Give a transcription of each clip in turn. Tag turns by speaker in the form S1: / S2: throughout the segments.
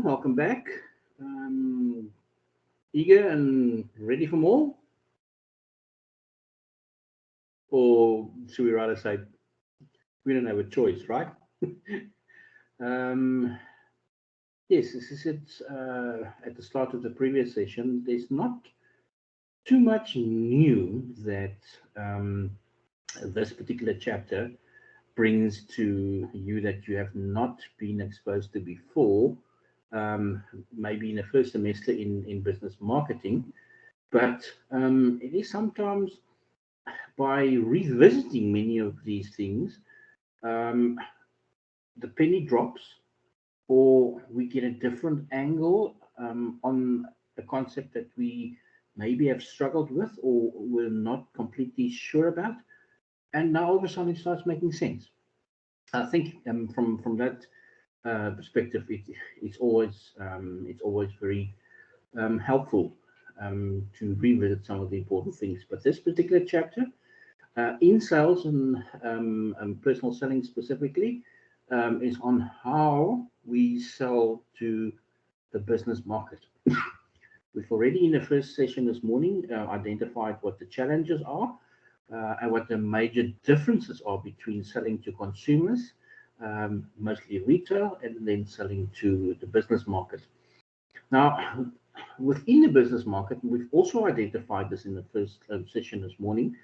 S1: welcome back. Eager and ready for more? Or should we rather say, we don't have a choice, right? um, yes, this is it. At the start of the previous session, there's not too much new that this particular chapter brings to you that you have not been exposed to before, maybe in the first semester in business marketing. But it is sometimes by revisiting many of these things, um, the penny drops, or we get a different angle on a concept that we maybe have struggled with or we're not completely sure about. And now all of a sudden it starts making sense. I think from that perspective, it's always very helpful to revisit some of the important things. But this particular chapter, in sales and personal selling specifically, is on how we sell to the business market. We've already in the first session this morning identified what the challenges are and what the major differences are between selling to consumers, mostly retail, and then selling to the business market. Now, within the business market, we've also identified this in the first session this morning.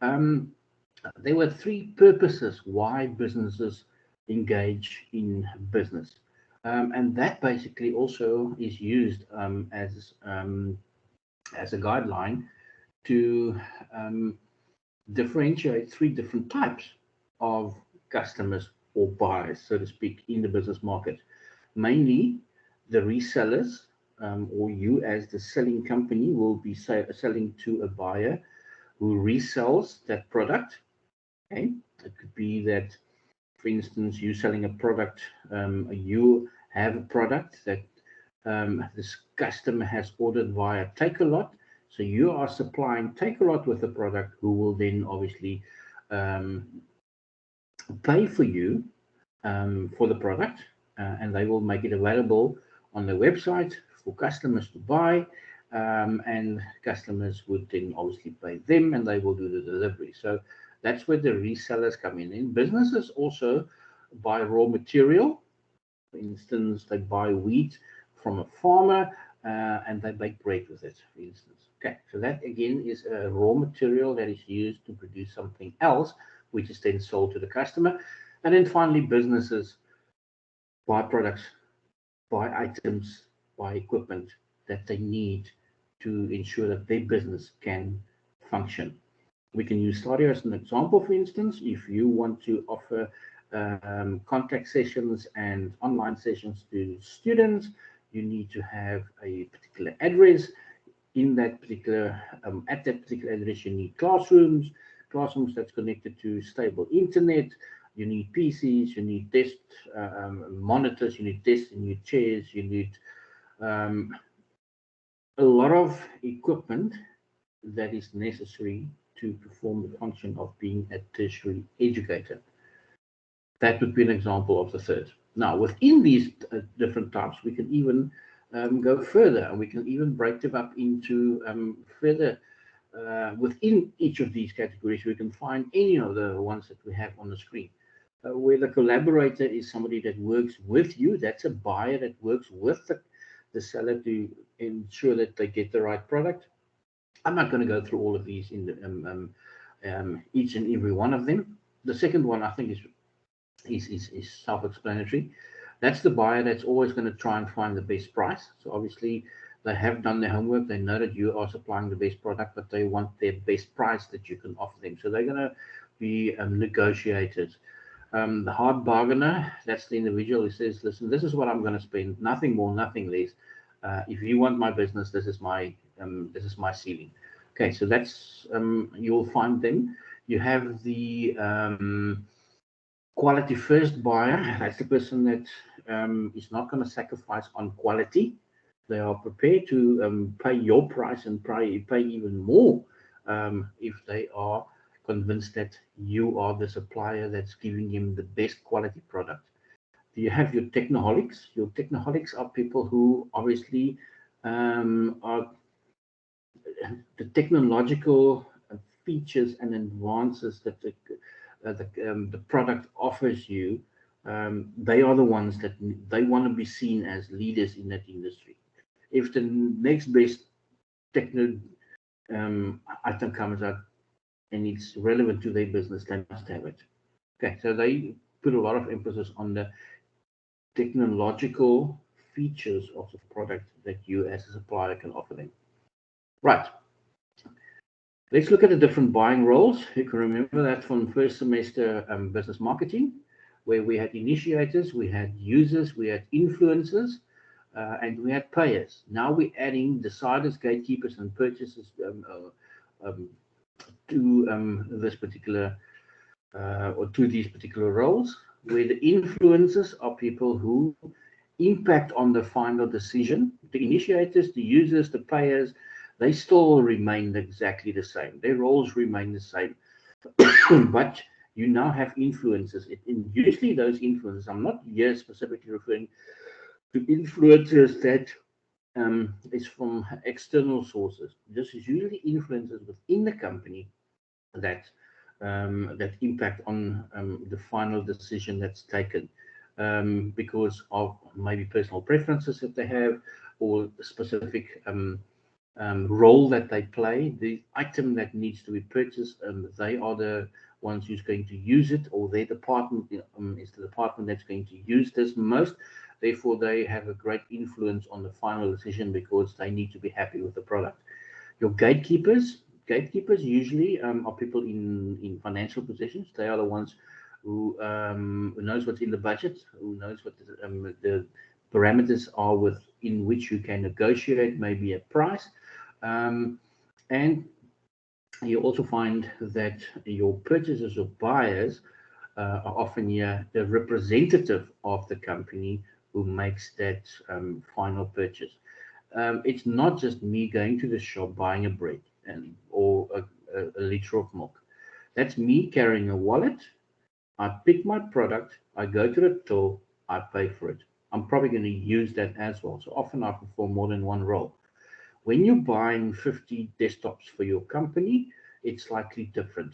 S1: There were three purposes why businesses engage in business. And that basically also is used as a guideline to differentiate three different types of customers or buyers, so to speak, in the business market. Mainly the resellers, or you as the selling company will be selling to a buyer who resells that product. Okay, it could be that, for instance, you selling a product, you have a product that this customer has ordered via Take-A-Lot. So you are supplying Take-A-Lot with the product, who will then obviously pay for you for the product, and they will make it available on their website for customers to buy, and customers would then obviously pay them, and they will do the delivery. So that's where the resellers come in. Businesses also buy raw material. For instance, they buy wheat from a farmer and they bake bread with it, for instance. Okay, so that again is a raw material that is used to produce something else, which is then sold to the customer. And then finally, businesses buy products, buy items, buy equipment that they need to ensure that their business can function. We can use Stadio as an example, for instance. If you want to offer contact sessions and online sessions to students, you need to have a particular address. In that particular, at that particular address, you need classrooms that's connected to stable internet. You need PCs, you need desk monitors, you need desks, you need chairs, you need a lot of equipment that is necessary to perform the function of being a tertiary educator. That would be an example of the third. Now, within these different types, we can even go further, and we can even break them up into further. Within each of these categories, we can find any of the ones that we have on the screen. Where the collaborator is somebody that works with you, that's a buyer that works with the seller to ensure that they get the right product. I'm not going to go through all of these in the, each and every one of them. The second one, I think, is self-explanatory. That's the buyer that's always going to try and find the best price. So obviously they have done their homework. They know that you are supplying the best product, but they want their best price that you can offer them. So they're going to be negotiated. The hard bargainer, that's the individual who says, listen, this is what I'm going to spend, nothing more, nothing less. If you want my business, this is my ceiling. Okay, so that's you'll find them. You have the quality first buyer. That's the person that is not going to sacrifice on quality. They are prepared to pay your price and pay even more if they are convinced that you are the supplier that's giving him the best quality product. You have your technoholics. Your technoholics are people who obviously are the technological features and advances that the product offers you. They are the ones that they want to be seen as leaders in that industry. If the next best techno item comes out and it's relevant to their business, they must have it. Okay, so they put a lot of emphasis on the technological features of the product that you as a supplier can offer them. Right. Let's look at the different buying roles. You can remember that from first semester business marketing, where we had initiators, we had users, we had influencers, and we had payers. Now we're adding deciders, gatekeepers, and purchasers to this particular or to these particular roles, where the influencers are people who impact on the final decision. The initiators, the users, the payers, they still remain exactly the same. Their roles remain the same. But you now have influencers. And usually those influencers, I'm not here specifically referring to influencers that is from external sources. This is usually influencers within the company that that impact on the final decision that's taken because of maybe personal preferences that they have or a specific role that they play. The item that needs to be purchased, they are the ones who's going to use it, or their department is the department that's going to use this most. Therefore, they have a great influence on the final decision because they need to be happy with the product. Your gatekeepers usually are people in financial positions. They are the ones who knows what's in the budget, who knows what the parameters are within which you can negotiate maybe a price. And you also find that your purchasers or buyers are often the representative of the company who makes that final purchase. It's not just me going to the shop buying a bread or a liter of milk. That's me carrying a wallet. I pick my product, I go to the till, I pay for it. I'm probably going to use that as well. So often I perform more than one role. When you're buying 50 desktops for your company, it's slightly different.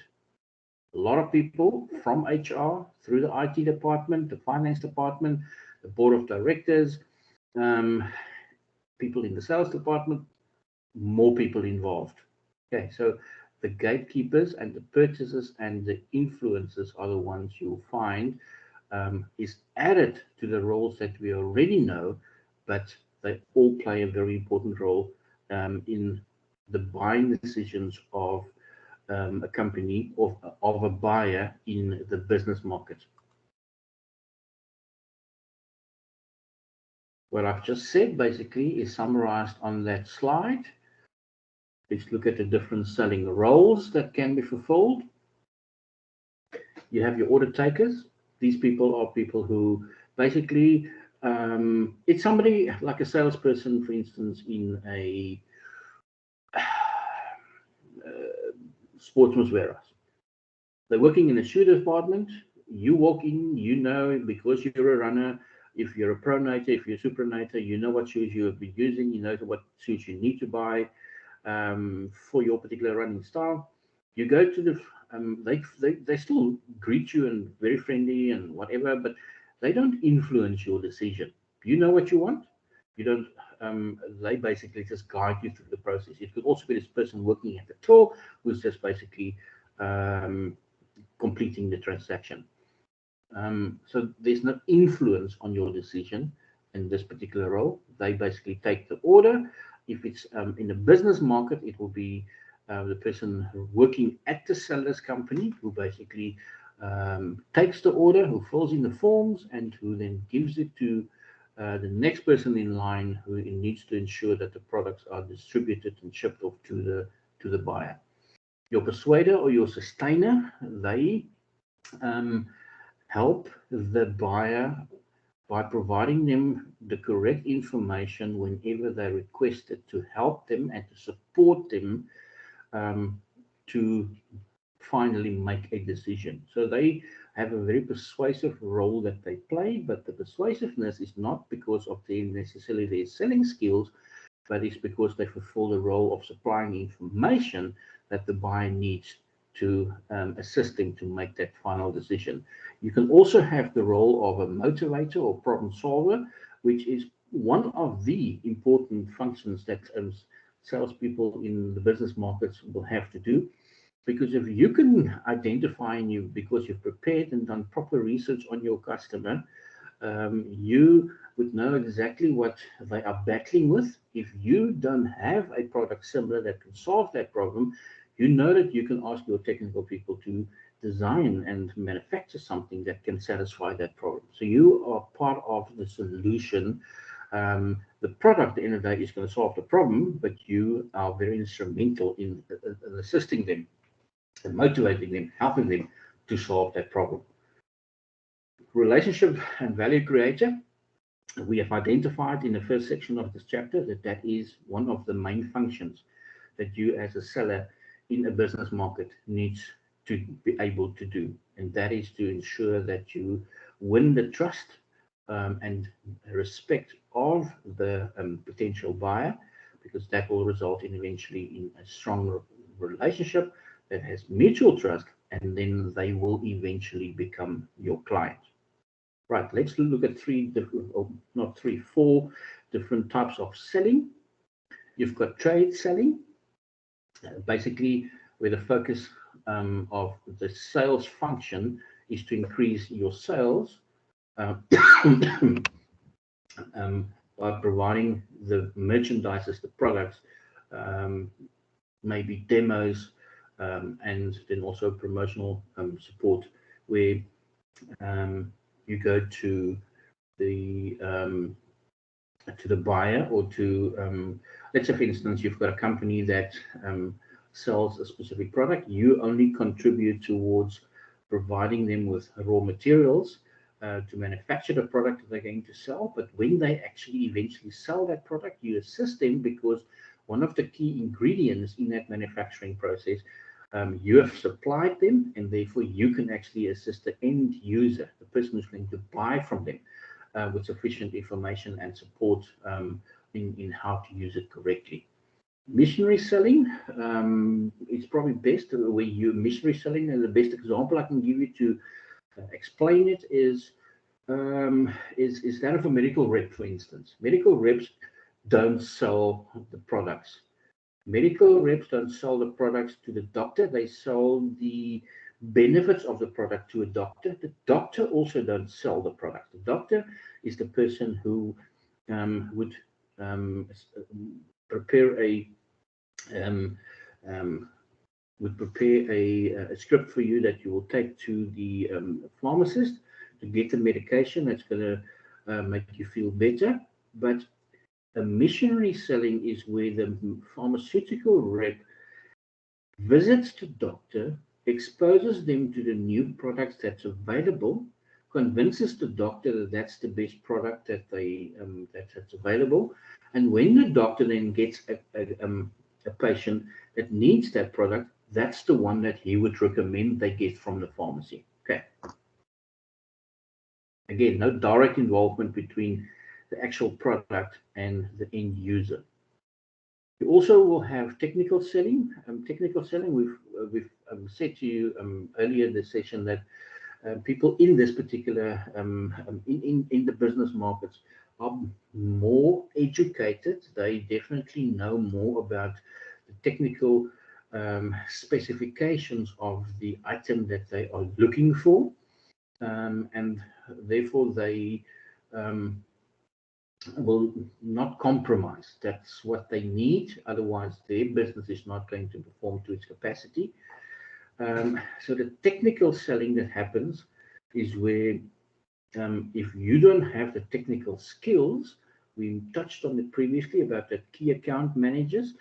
S1: A lot of people from HR, through the IT department, the finance department, the board of directors, people in the sales department, more people involved. Okay, so the gatekeepers and the purchasers and the influencers are the ones you'll find is added to the roles that we already know, but they all play a very important role in the buying decisions of a company or of a buyer in the business market. What I've just said basically is summarized on that slide. Let's look at the different selling roles that can be fulfilled. You have your order takers. These people are people who basically, it's somebody like a salesperson, for instance, in a sportsman's warehouse. They're working in a shoe department. You walk in, you know, because you're a runner, if you're a pronator, if you're a supranator, you know what shoes you'll be using, you know what shoes you need to buy for your particular running style. You go to the, they still greet you and very friendly and whatever, but they don't influence your decision. You know what you want. You don't. They basically just guide you through the process. It could also be this person working at the till who's just basically completing the transaction. So there's no influence on your decision in this particular role. They basically take the order. If it's in the business market, it will be the person working at the seller's company who basically takes the order, who fills in the forms, and who then gives it to the next person in line who needs to ensure that the products are distributed and shipped off to the buyer. Your persuader or your sustainer, they help the buyer by providing them the correct information whenever they request it, to help them and to support them to finally make a decision. So they have a very persuasive role that they play, but the persuasiveness is not because of necessarily their selling skills, but it's because they fulfill the role of supplying information that the buyer needs to assist them to make that final decision. You can also have the role of a motivator or problem solver, which is one of the important functions that salespeople in the business markets will have to do. Because if you can identify because you've prepared and done proper research on your customer, you would know exactly what they are battling with. If you don't have a product similar that can solve that problem, you know that you can ask your technical people to design and manufacture something that can satisfy that problem. So you are part of the solution. The product at the end of the day is going to solve the problem, but you are very instrumental in assisting them and motivating them, helping them to solve that problem. Relationship and value creator. We have identified in the first section of this chapter that is one of the main functions that you as a seller in a business market needs to be able to do. And that is to ensure that you win the trust and respect of the potential buyer, because that will result in eventually in a strong relationship that has mutual trust, and then they will eventually become your client. Right, let's look at four different types of selling. You've got trade selling, basically where the focus of the sales function is to increase your sales by providing the merchandises, the products, maybe demos, and then also promotional support, where you go to the buyer, or to let's say, for instance, you've got a company that sells a specific product. You only contribute towards providing them with raw materials to manufacture the product that they're going to sell. But when they actually eventually sell that product, you assist them, because one of the key ingredients in that manufacturing process, you have supplied them, and therefore you can actually assist the end user, the person who's going to buy from them, with sufficient information and support in how to use it correctly. Missionary selling is probably best. Where you missionary selling, and the best example I can give you to explain it is that of a medical rep, for instance. Medical reps don't sell the products. Medical reps don't sell the products to the doctor. They sell the benefits of the product to a doctor. The doctor also don't sell the product. The doctor is the person who would prepare a script for you that you will take to the pharmacist to get the medication that's going to make you feel better. But a missionary selling is where the pharmaceutical rep visits the doctor, exposes them to the new products that's available, convinces the doctor that that's the best product that that's available, and when the doctor then gets a patient that needs that product, that's the one that he would recommend they get from the pharmacy. Okay. Again, no direct involvement between the actual product and the end user. You also will have technical selling. Technical selling, we've said to you earlier in the session that people in this particular in the business markets are more educated. They definitely know more about the technical specifications of the item that they are looking for, and therefore they will not compromise. That's what they need. Otherwise, their business is not going to perform to its capacity. So the technical selling that happens is where if you don't have the technical skills, we touched on it previously about the key account managers,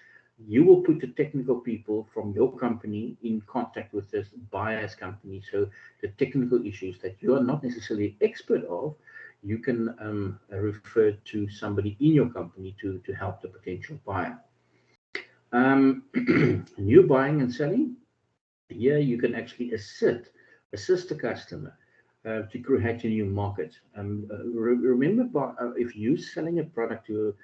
S1: you will put the technical people from your company in contact with this buyer's company. So the technical issues that you are not necessarily expert of, you can refer to somebody in your company to help the potential buyer. New buying and selling. Here you can actually assist the customer to create a new market. Remember, if you're selling a product to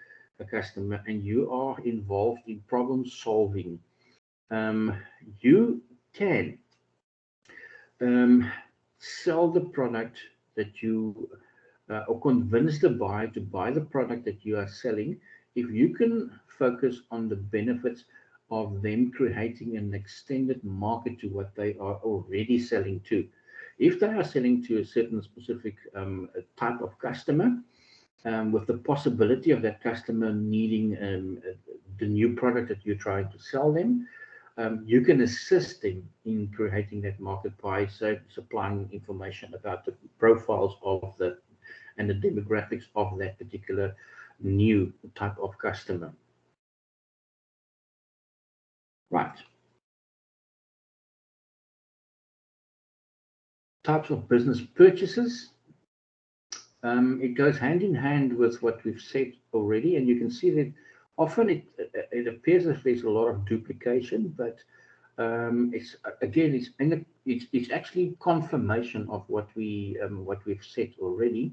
S1: a customer and you are involved in problem solving, you can sell the product that you or convince the buyer to buy the product that you are selling if you can focus on the benefits of them creating an extended market to what they are already selling to. If they are selling to a certain specific type of customer, with the possibility of that customer needing the new product that you're trying to sell them, you can assist them in creating that market by supplying information about the profiles of the and the demographics of that particular new type of customer. Right. Types of business purchases. It goes hand in hand with what we've said already, and you can see that often it appears as if there's a lot of duplication, but it's again it's actually confirmation of what we've said already.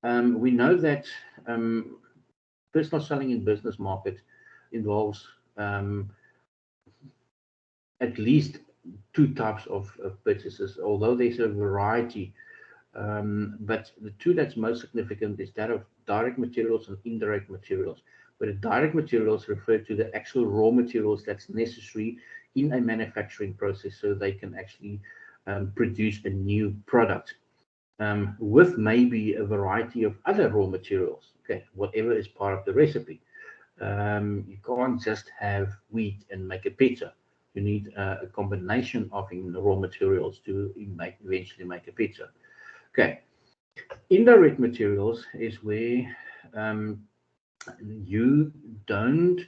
S1: We know that personal selling in business market involves at least two types of purchases, although there's a variety. But the two that's most significant is that of direct materials and indirect materials. Where the direct materials refer to the actual raw materials that's necessary in a manufacturing process so they can actually produce a new product. With maybe a variety of other raw materials, okay, whatever is part of the recipe. You can't just have wheat and make a pizza. You need a combination of raw materials to eventually make a pizza. Okay, indirect materials is where you don't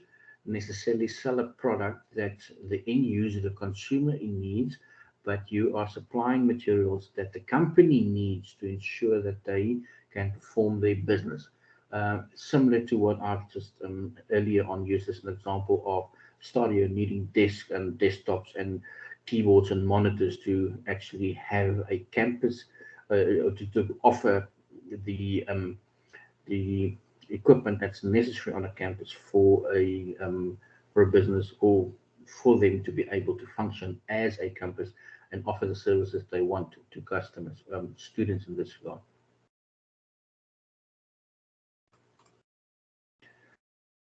S1: necessarily sell a product that the end user, the consumer needs, but you are supplying materials that the company needs to ensure that they can perform their business. Similar to what I've just earlier on used as an example of Stadio needing desks and desktops and keyboards and monitors to actually have a campus to offer the equipment that's necessary on a campus for a business, or for them to be able to function as a campus and offer the services they want to customers, students in this regard.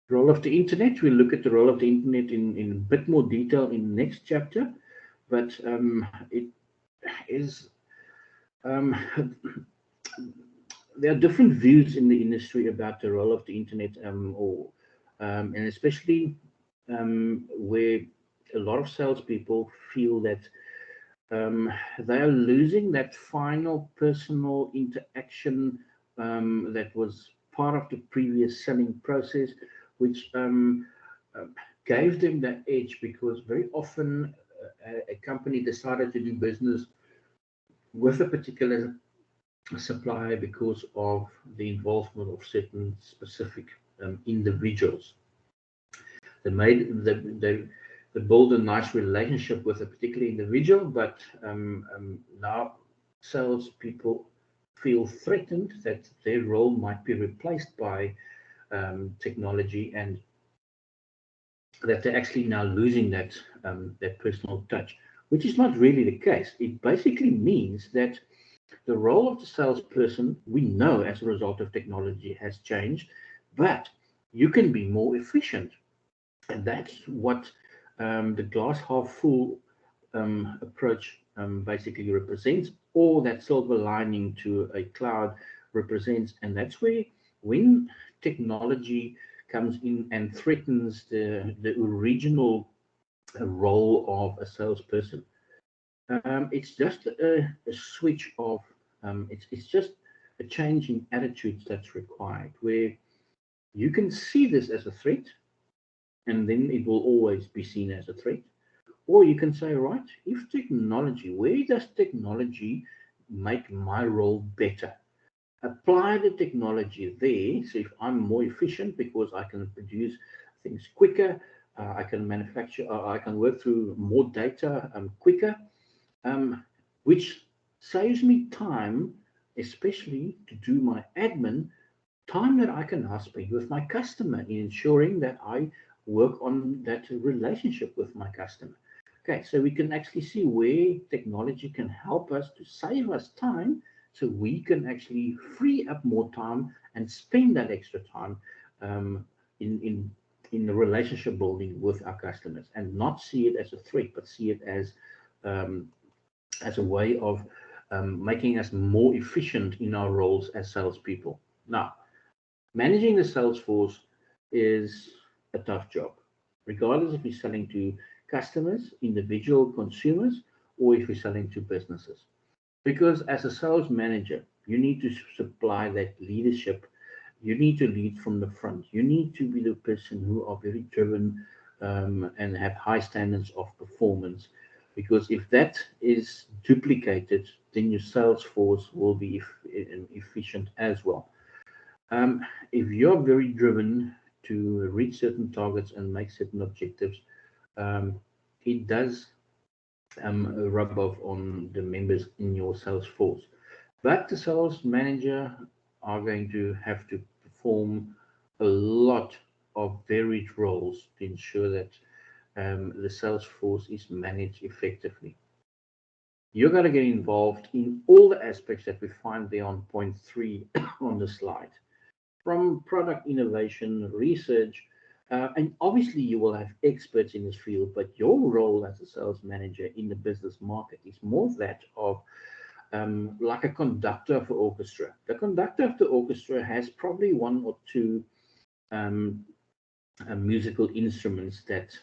S1: Role of the internet. We'll look at the role of the internet in a bit more detail in the next chapter, but it is there are different views in the industry about the role of the internet, and especially where a lot of salespeople feel that they are losing that final personal interaction that was part of the previous selling process, which gave them that edge, because very often a company decided to do business with a particular supplier because of the involvement of certain specific individuals. They build a nice relationship with a particular individual, but now salespeople feel threatened that their role might be replaced by technology, and that they're actually now losing that personal touch, which is not really the case. It basically means that the role of the salesperson, we know as a result of technology, has changed, but you can be more efficient. And that's what the glass half full approach basically represents, or that silver lining to a cloud represents. And that's where, when technology comes in and threatens the original role of a salesperson, it's just a switch of it's just a change in attitudes that's required, where you can see this as a threat, and then it will always be seen as a threat. Or you can say, right, if technology, where does technology make my role better? Apply the technology there. So if I'm more efficient because I can produce things quicker, I can manufacture, I can work through more data quicker, which saves me time, especially to do my admin, time that I can now spend with my customer in ensuring that I work on that relationship with my customer. Okay, so we can actually see where technology can help us to save us time so we can actually free up more time and spend that extra time um, in, in, in the relationship building with our customers and not see it as a threat, but see it um, as a way of making us more efficient in our roles as salespeople. Now, managing the sales force is a tough job, regardless if you're selling to customers, individual consumers, or if you're selling to businesses. Because as a sales manager, you need to supply that leadership. You need to lead from the front. You need to be the person who are very driven and have high standards of performance. Because if that is duplicated, then your sales force will be efficient as well. If you're very driven to reach certain targets and make certain objectives, um, it does rub off on the members in your sales force. But the sales manager are going to have to perform a lot of varied roles to ensure that the sales force is managed effectively. You're going to get involved in all the aspects that we find there on point 3 on the slide, from product innovation, research, and obviously you will have experts in this field, but your role as a sales manager in the business market is more that of like a conductor of an orchestra. The conductor of the orchestra has probably one or two um, musical instruments that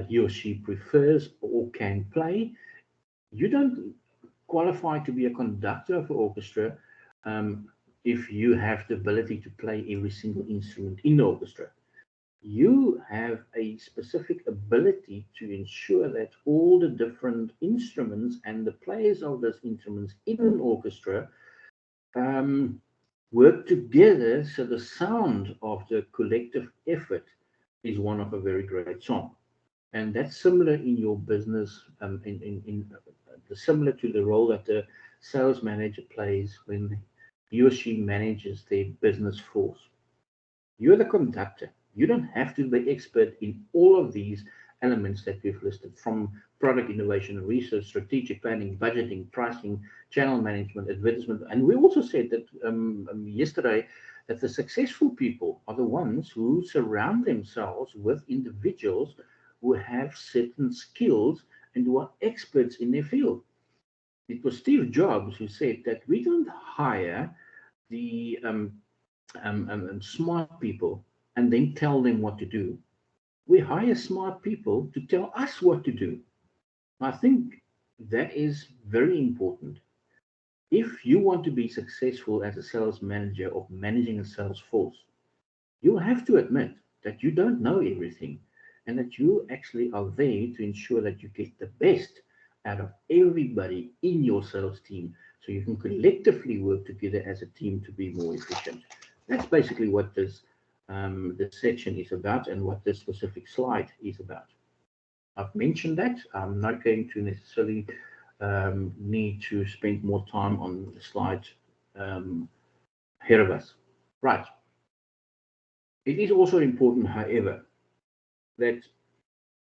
S1: he or she prefers or can play. You don't qualify to be a conductor of an orchestra um, if you have the ability to play every single instrument in the orchestra. You have a specific ability to ensure that all the different instruments and the players of those instruments in an orchestra um, work together so the sound of the collective effort is one of a very great song. And that's similar in your business, similar to the role that the sales manager plays when he or she manages their business force. You're the conductor. You don't have to be expert in all of these elements that we've listed, from product innovation, research, strategic planning, budgeting, pricing, channel management, advertisement. And we also said that yesterday that the successful people are the ones who surround themselves with individuals who have certain skills and who are experts in their field. It was Steve Jobs who said that we don't hire the smart people and then tell them what to do. We hire smart people to tell us what to do. I think that is very important. If you want to be successful as a sales manager or managing a sales force, you have to admit that you don't know everything and that you actually are there to ensure that you get the best out of everybody in your sales team so you can collectively work together as a team to be more efficient. That's basically what this section is about and what this specific slide is about. I've mentioned that. I'm not going to necessarily need to spend more time on the slide um, ahead of us. Right. It is also important, however, that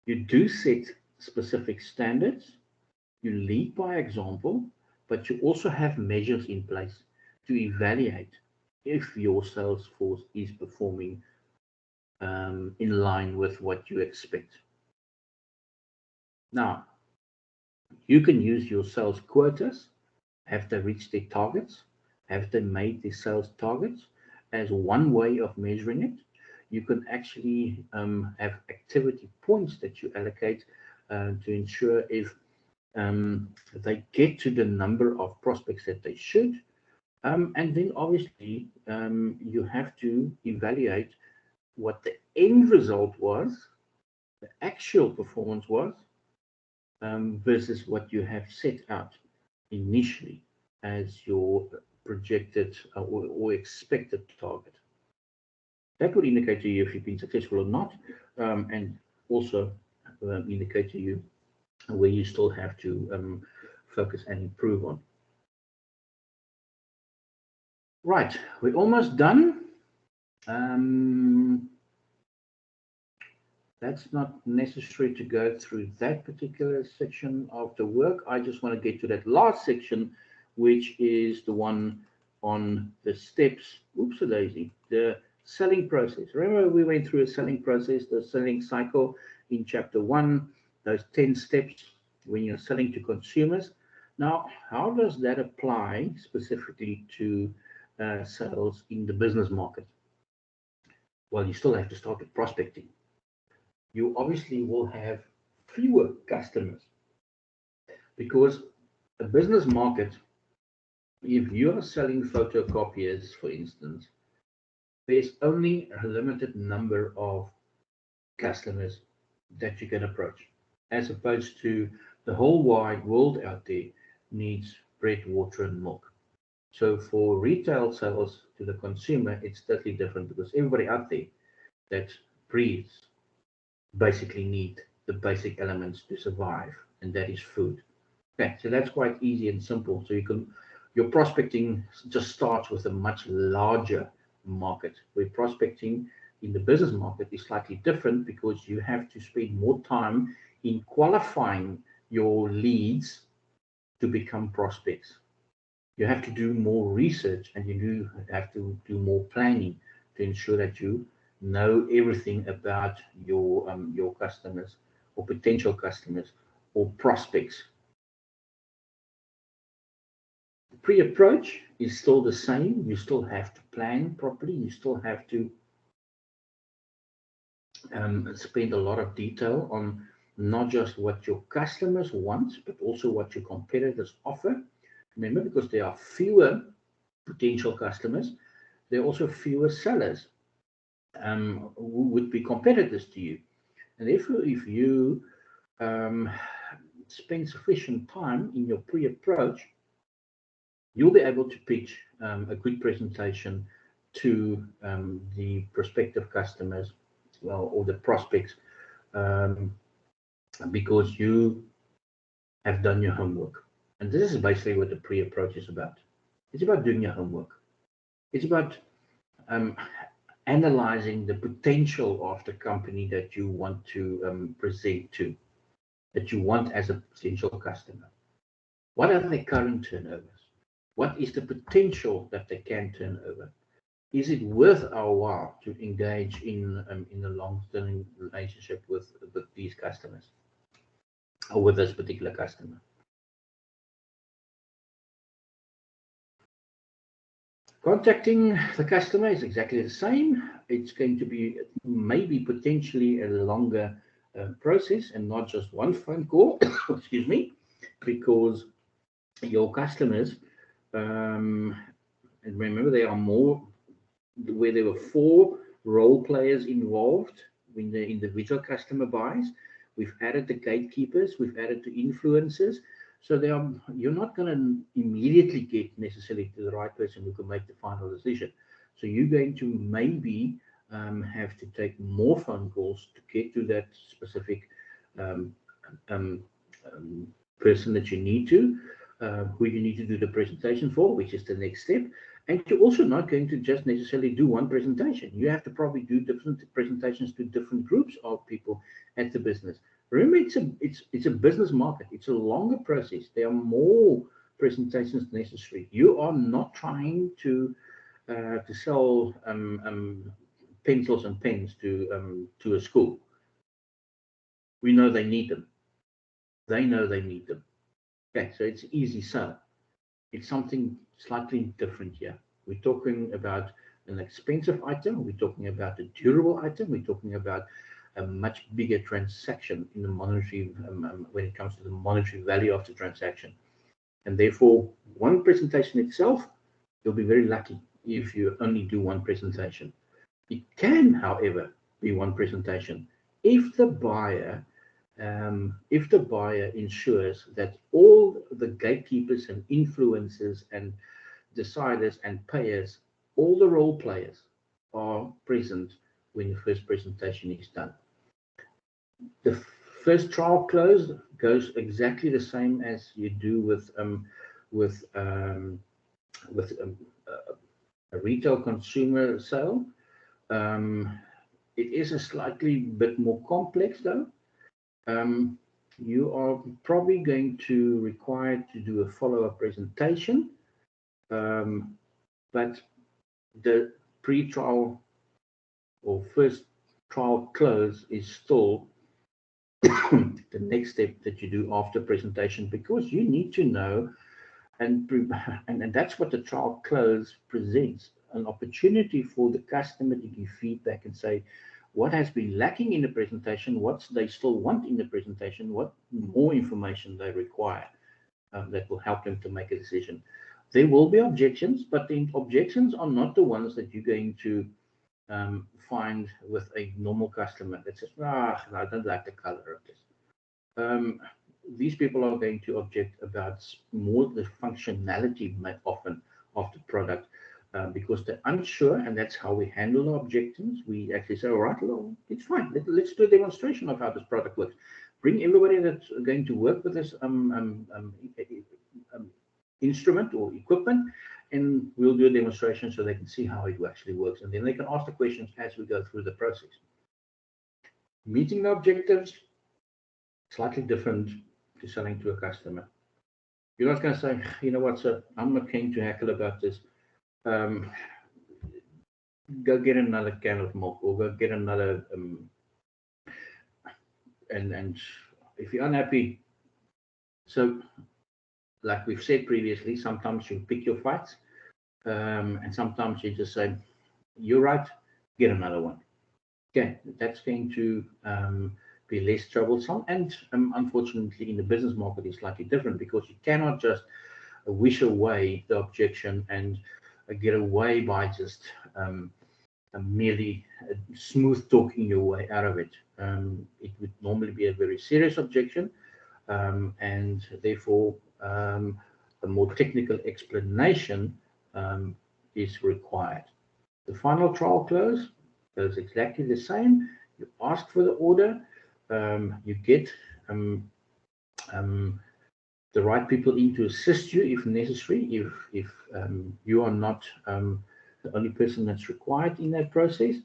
S1: you do set specific standards, you lead by example, but you also have measures in place to evaluate if your sales force is performing in line with what you expect. Now, you can use your sales quotas. Have they reached their targets? Have they made their sales targets? As one way of measuring it. You can actually have activity points that you allocate to ensure if they get to the number of prospects that they should. And then obviously you have to evaluate what the end result was, the actual performance was, versus what you have set out initially as your projected or expected target. That would indicate to you if you've been successful or not, and also indicate to you where you still have to focus and improve on. Right, we're almost done. That's not necessary to go through that particular section of the work. I just want to get to that last section, which is the one on the steps. Oops, a daisy. The selling process. Remember, we went through a selling process, the selling cycle in chapter 1, those 10 steps when you're selling to consumers. Now, how does that apply specifically to sales in the business market? Well, you still have to start with prospecting. You obviously will have fewer customers because a business market, if you are selling photocopiers, for instance, there's only a limited number of customers that you can approach, as opposed to the whole wide world out there needs bread, water, and milk. So for retail sales to the consumer, it's totally different because everybody out there that breathes basically need the basic elements to survive, and that is food. Okay, so that's quite easy and simple. So your prospecting just starts with a much larger market. Where prospecting in the business market is slightly different because you have to spend more time in qualifying your leads to become prospects. You have to do more research, and you do have to do more planning to ensure that you know everything about your customers or potential customers or prospects. The pre-approach is still the same. You still have to plan properly. You still have to spend a lot of detail on not just what your customers want, but also what your competitors offer. Remember, because there are fewer potential customers, there are also fewer sellers who would be competitors to you. And therefore, if you spend sufficient time in your pre-approach, you'll be able to pitch a good presentation to the prospective customers, well, or the prospects, because you have done your homework. And this is basically what the pre-approach is about. It's about doing your homework. It's about analyzing the potential of the company that you want to present to, that you want as a potential customer. What are their current turnovers? What is the potential that they can turn over? Is it worth our while to engage in a long-term relationship with these customers or with this particular customer? Contacting the customer is exactly the same. It's going to be maybe potentially a longer process and not just one phone call, excuse me, because your customers, and remember there are more, where there were 4 role players involved in the individual customer buys. We've added the gatekeepers, we've added the influencers. So you're not going to immediately get necessarily to the right person who can make the final decision. So you're going to maybe have to take more phone calls to get to that specific person that you need to, who you need to do the presentation for, which is the next step. And you're also not going to just necessarily do one presentation. You have to probably do different presentations to different groups of people at the business. Remember, it's a business market. It's a longer process. There are more presentations necessary. You are not trying to sell pencils and pens to a school. We know they need them. They know they need them. Okay, so it's easy sell. It's something slightly different here. We're talking about an expensive item. We're talking about a durable item. We're talking about a much bigger transaction in the monetary, when it comes to the monetary value of the transaction. And therefore, one presentation itself, you'll be very lucky if you only do one presentation. It can, however, be one presentation if the buyer ensures that all the gatekeepers and influencers and deciders and payers, all the role players are present when the first presentation is done. The first trial close goes exactly the same as you do with a retail consumer sale. It is a slightly bit more complex though. You are probably going to require to do a follow-up presentation, but the pre-trial or first trial close is still the next step that you do after presentation, because you need to know, and that's what the trial close presents, an opportunity for the customer to give feedback and say what has been lacking in the presentation, what they still want in the presentation, what more information they require that will help them to make a decision. There will be objections, but the objections are not the ones that you're going to find with a normal customer that says, I don't like the color of this. These people are going to object about more the functionality often of the product, because they're unsure, and that's how we handle the objections. We actually say, all right, well, it's fine. Let's do a demonstration of how this product works. Bring everybody that's going to work with this instrument or equipment, and we'll do a demonstration so they can see how it actually works. And then they can ask the questions as we go through the process. Meeting the objectives, slightly different to selling to a customer. You're not going to say, you know what, sir, I'm not going to heckle about this. Go get another can of milk, or go get another, and if you're unhappy, so like we've said previously, sometimes you pick your fights, and sometimes you just say, you're right, get another one. Okay, that's going to be less troublesome, and unfortunately in the business market it's slightly different, because you cannot just wish away the objection and get away by just merely smooth talking your way out of it. It would normally be a very serious objection, and therefore a more technical explanation is required. The final trial close goes exactly the same. You ask for the order, you get the right people in to assist you if necessary, if you are not the only person that's required in that process.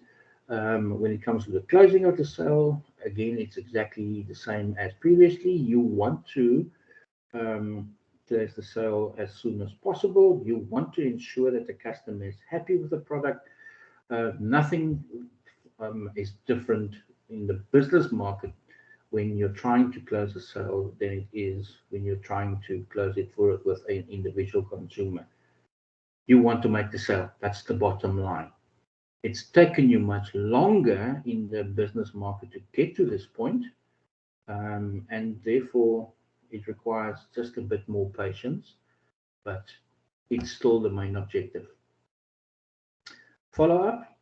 S1: When it comes to the closing of the sale, again, it's exactly the same as previously. You want to close the sale as soon as possible. You want to ensure that the customer is happy with the product. Nothing is different in the business market when you're trying to close a sale than it is when you're trying to close it with an individual consumer. You want to make the sale. That's the bottom line. It's taken you much longer in the business market to get to this point, and therefore it requires just a bit more patience, but it's still the main objective. Follow-up.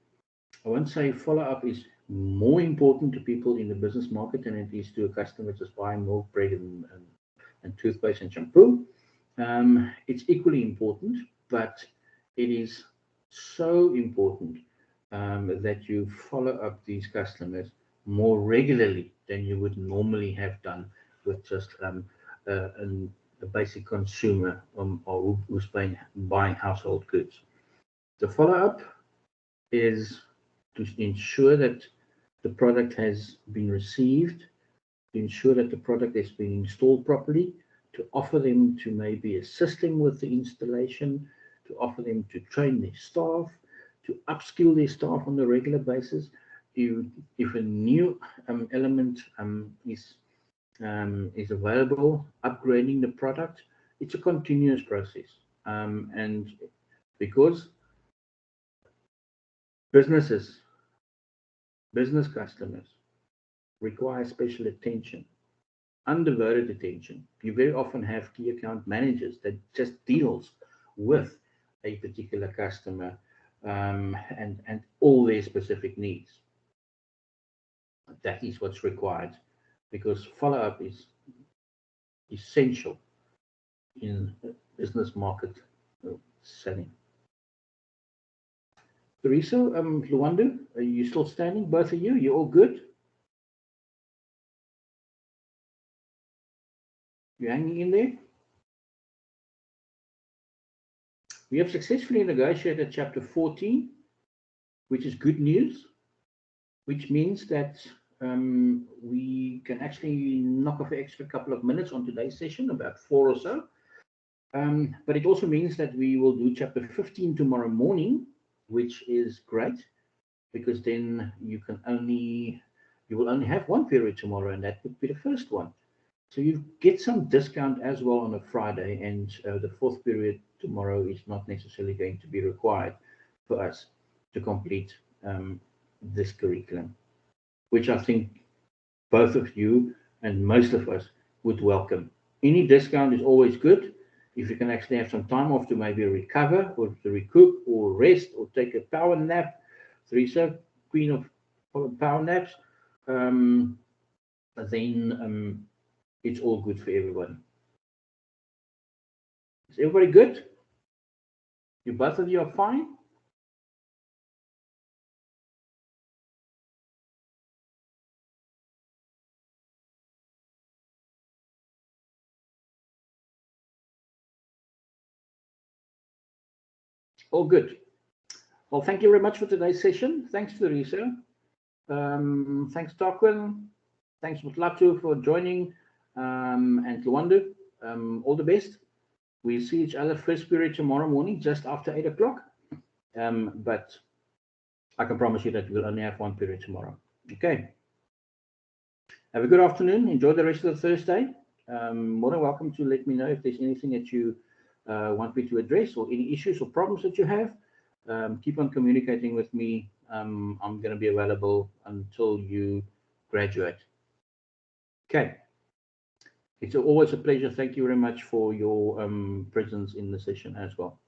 S1: I won't say follow-up is more important to people in the business market than it is to a customer just buying milk, bread, and toothpaste and shampoo. It's equally important, but it is so important that you follow up these customers more regularly than you would normally have done with just a basic consumer or who's buying household goods. The follow-up is to ensure that the product has been received, to ensure that the product has been installed properly, to offer them to maybe assist them with the installation, to offer them to train their staff, to upskill their staff on a regular basis. If a new element is available, upgrading the product, it's a continuous process. And because business customers require special attention, undivided attention. You very often have key account managers that just deals with a particular customer and all their specific needs. That is what's required, because follow-up is essential in business market selling. Teresa, Luando, are you still standing? Both of you? You all good? You hanging in there? We have successfully negotiated chapter 14, which is good news, which means that we can actually knock off an extra couple of minutes on today's session, about 4 or so. But it also means that we will do chapter 15 tomorrow morning, which is great, because then you will only have one period tomorrow, and that would be the first one. So you get some discount as well on a Friday, and the fourth period tomorrow is not necessarily going to be required for us to complete this curriculum, which I think both of you and most of us would welcome. Any discount is always good. If you can actually have some time off to maybe recover or to recoup or rest or take a power nap, Teresa, queen of power naps, then it's all good for everybody. Is everybody good? You both of you are fine? All good. Well, thank you very much for today's session. Thanks, Teresa. Thanks, Tarquin. Thanks, Mutlatu, for joining, and Luanda. All the best. We'll see each other first period tomorrow morning, just after 8 o'clock. But I can promise you that we'll only have one period tomorrow. Okay. Have a good afternoon. Enjoy the rest of the Thursday. More than welcome to let me know if there's anything that you want me to address or any issues or problems that you have. Keep on communicating with me. I'm going to be available until you graduate. Okay. It's always a pleasure. Thank you very much for your presence in the session as well.